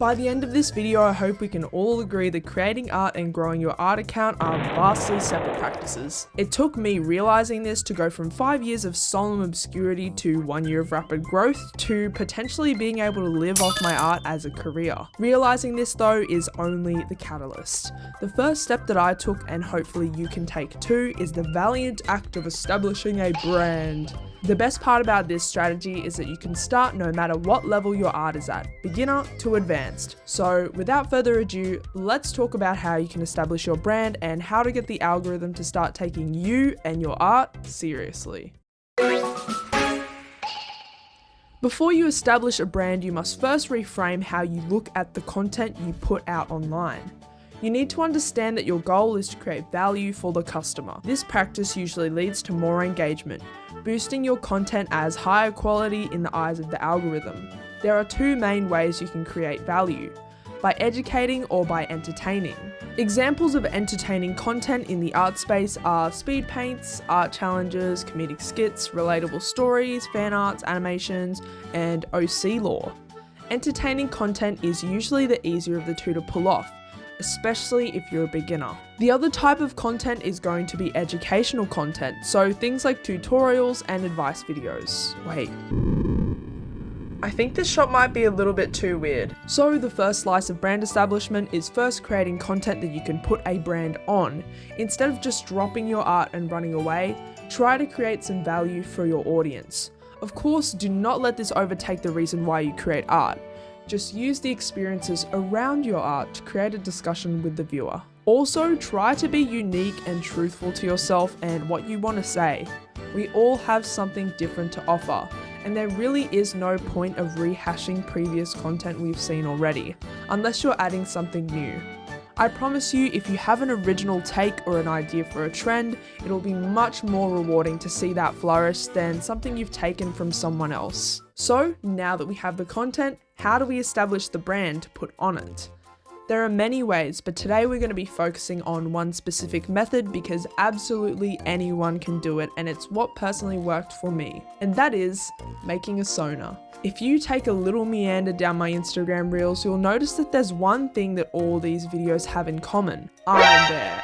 By the end of this video, I hope we can all agree that creating art and growing your art account are vastly separate practices. It took me realizing this to go from 5 years of solemn obscurity to 1 year of rapid growth to potentially being able to live off my art as a career. Realizing this though is only the catalyst. The first step that I took, and hopefully you can take too, is the valiant act of establishing a brand. The best part about this strategy is that you can start no matter what level your art is at, beginner to advanced. So without further ado, let's talk about how you can establish your brand and how to get the algorithm to start taking you and your art seriously. Before you establish a brand, you must first reframe how you look at the content you put out online. You need to understand that your goal is to create value for the customer. This practice usually leads to more engagement, boosting your content as higher quality in the eyes of the algorithm. There are two main ways you can create value: by educating or by entertaining. Examples of entertaining content in the art space are speed paints, art challenges, comedic skits, relatable stories, fan arts, animations, and OC lore. Entertaining content is usually the easier of the two to pull off, especially if you're a beginner. The other type of content is going to be educational content, so things like tutorials and advice videos. Wait, I think this shot might be a little bit too weird. So the first slice of brand establishment is first creating content that you can put a brand on. Instead of just dropping your art and running away, try to create some value for your audience. Of course, do not let this overtake the reason why you create art. Just use the experiences around your art to create a discussion with the viewer. Also, try to be unique and truthful to yourself and what you want to say. We all have something different to offer, and there really is no point of rehashing previous content we've seen already, unless you're adding something new. I promise you, if you have an original take or an idea for a trend, it'll be much more rewarding to see that flourish than something you've taken from someone else. So, now that we have the content, how do we establish the brand to put on it? There are many ways, but today we're going to be focusing on one specific method because absolutely anyone can do it, and it's what personally worked for me, and that is making a persona. If you take a little meander down my Instagram reels, you'll notice that there's one thing that all these videos have in common. I'm there.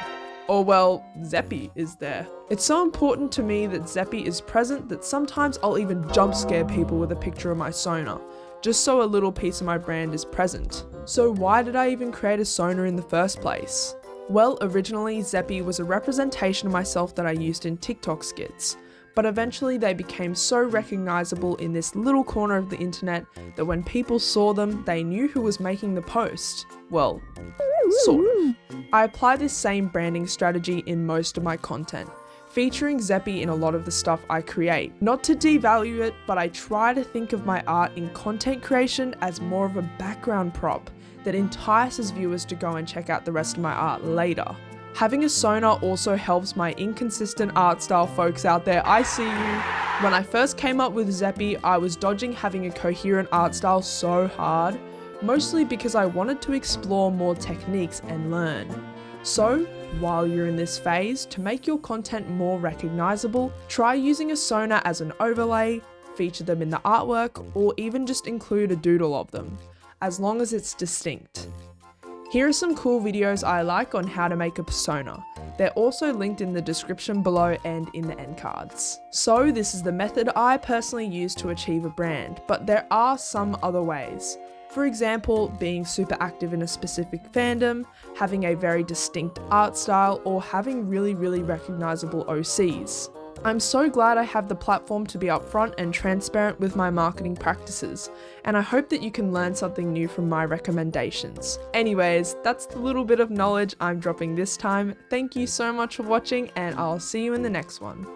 Or well, Zeppy is there. It's so important to me that Zeppy is present that sometimes I'll even jump scare people with a picture of my persona, just so a little piece of my brand is present. So why did I even create a persona in the first place? Well, originally Zeppy was a representation of myself that I used in TikTok skits, but eventually they became so recognizable in this little corner of the internet that when people saw them, they knew who was making the post. Well, sort of. I apply this same branding strategy in most of my content, featuring Zeppy in a lot of the stuff I create. Not to devalue it, but I try to think of my art in content creation as more of a background prop that entices viewers to go and check out the rest of my art later. Having a persona also helps my inconsistent art style folks out there. I see you. When I first came up with Zeppy, I was dodging having a coherent art style so hard, mostly because I wanted to explore more techniques and learn. So, while you're in this phase, to make your content more recognizable, try using a persona as an overlay, feature them in the artwork, or even just include a doodle of them, as long as it's distinct. Here are some cool videos I like on how to make a persona. They're also linked in the description below and in the end cards. So this is the method I personally use to achieve a brand, but there are some other ways. For example, being super active in a specific fandom, having a very distinct art style, or having really recognizable OCs. I'm so glad I have the platform to be upfront and transparent with my marketing practices, and I hope that you can learn something new from my recommendations. Anyways, that's the little bit of knowledge I'm dropping this time. Thank you so much for watching, and I'll see you in the next one.